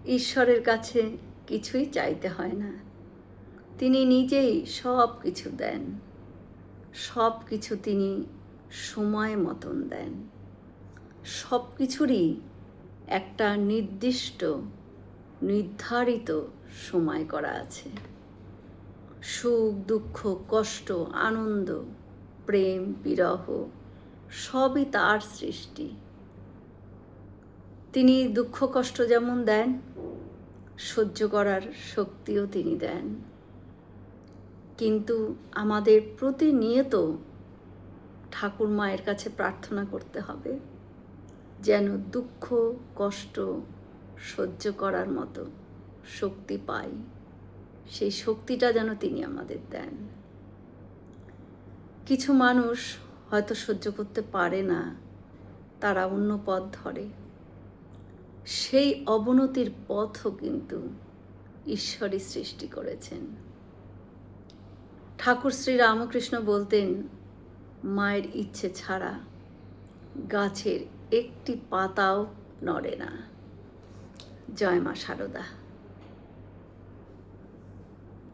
ঈশ্বরের কাছে কিছুই চাইতে হয় না, তিনি নিজেই সব কিছু দেন। সব কিছু তিনি সময় মতন দেন। সব কিছুরই একটা নির্দিষ্ট নির্ধারিত সময় করা আছে। সুখ দুঃখ কষ্ট আনন্দ প্রেম বিরহ সবই তার সৃষ্টি। তিনি দুঃখ কষ্ট যেমন দেন, সহ্য করার শক্তিও তিনি দেন। কিন্তু আমাদের প্রতিনিয়ত ঠাকুর মায়ের কাছে প্রার্থনা করতে হবে যেন দুঃখ কষ্ট সহ্য করার মতো শক্তি পাই, সেই শক্তিটা যেন তিনি আমাদের দেন। কিছু মানুষ হয়তো সহ্য করতে পারে না, তারা অন্য পথ ধরে। সেই অবনতির পথও কিন্তু ঈশ্বরই সৃষ্টি করেছেন। ঠাকুর শ্রী রামকৃষ্ণ বলতেন, মায়ের ইচ্ছে ছাড়া গাছের একটি পাতাও নড়ে না। জয় মা শারদা।